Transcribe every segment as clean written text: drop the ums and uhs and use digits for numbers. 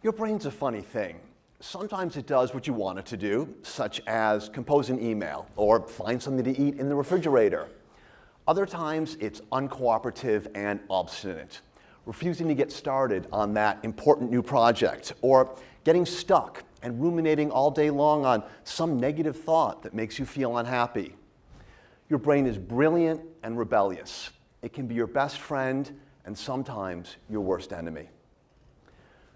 Your brain's a funny thing. Sometimes it does what you want it to do, such as compose an email or find something to eat in the refrigerator. Other times it's uncooperative and obstinate, refusing to get started on that important new project, or getting stuck and ruminating all day long on some negative thought that makes you feel unhappy. Your brain is brilliant and rebellious. It can be your best friend and sometimes your worst enemy.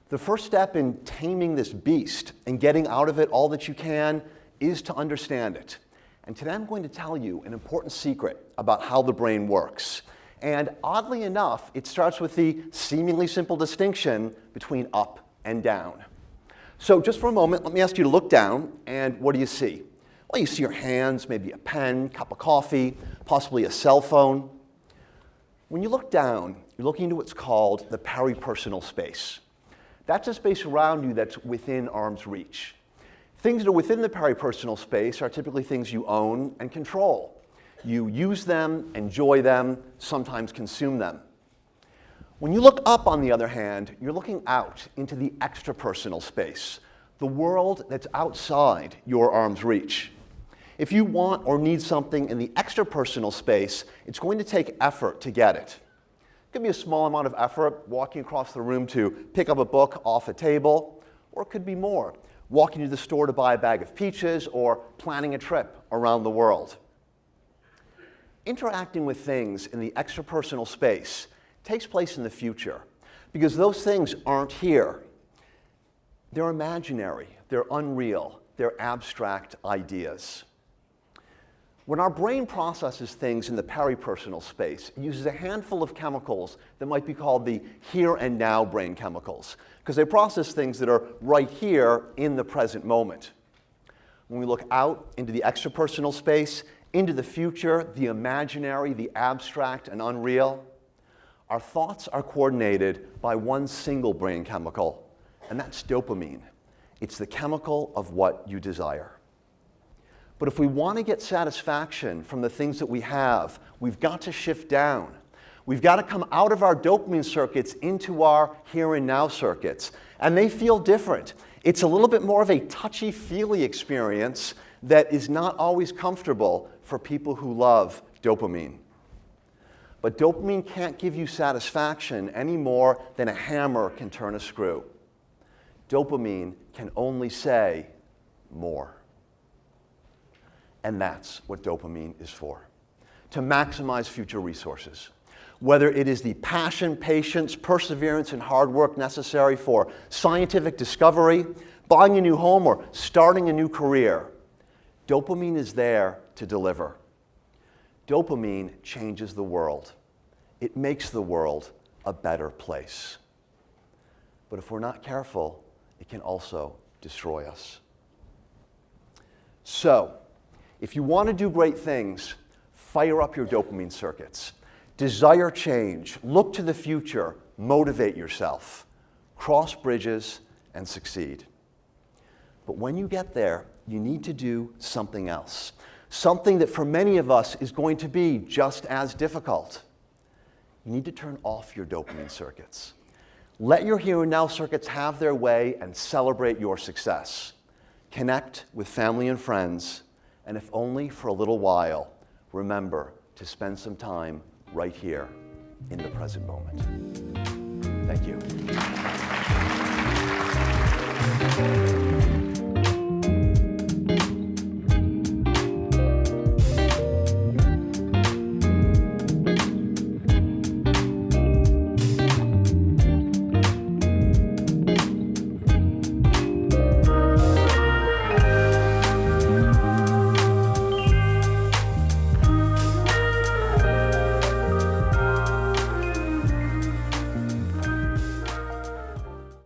The first step in taming this beast and getting out of it all that you can is to understand it. And today I'm going to tell you an important secret about how the brain works. And oddly enough, it starts with the seemingly simple distinction between up and down. So just for a moment, let me ask you to look down, and what do you see? Well, you see your hands, maybe a pen, cup of coffee, possibly a cell phone. When you look down, you're looking into what's called the peripersonal space. That's a space around you that's within arm's reach. Things that are within the peripersonal space are typically things you own and control. You use them, enjoy them, sometimes consume them. When you look up, on the other hand, you're looking out into the extrapersonal space, the world that's outside your arm's reach. If you want or need something in the extrapersonal space, it's going to take effort to get it. It could be a small amount of effort, walking across the room to pick up a book off a table, or it could be more, walking to the store to buy a bag of peaches or planning a trip around the world. Interacting with things in the extrapersonal space takes place in the future because those things aren't here. They're imaginary, they're unreal, they're abstract ideas. When our brain processes things in the peripersonal space, it uses a handful of chemicals that might be called the here and now brain chemicals, because they process things that are right here in the present moment. When we look out into the extrapersonal space, into the future, the imaginary, the abstract, and unreal, our thoughts are coordinated by one single brain chemical, and that's dopamine. It's the chemical of what you desire. But if we want to get satisfaction from the things that we have, we've got to shift down. We've got to come out of our dopamine circuits into our here and now circuits. And they feel different. It's a little bit more of a touchy-feely experience that is not always comfortable for people who love dopamine. But dopamine can't give you satisfaction any more than a hammer can turn a screw. Dopamine can only say more. And that's what dopamine is for, to maximize future resources. Whether it is the passion, patience, perseverance, and hard work necessary for scientific discovery, buying a new home, or starting a new career, dopamine is there to deliver. Dopamine changes the world. It makes the world a better place. But if we're not careful, it can also destroy us. So, if you want to do great things, fire up your dopamine circuits. Desire change, look to the future, motivate yourself, cross bridges, and succeed. But when you get there, you need to do something else. Something that for many of us is going to be just as difficult. You need to turn off your dopamine circuits. Let your here and now circuits have their way and celebrate your success. Connect with family and friends. And if only for a little while, remember to spend some time right here in the present moment. Thank you.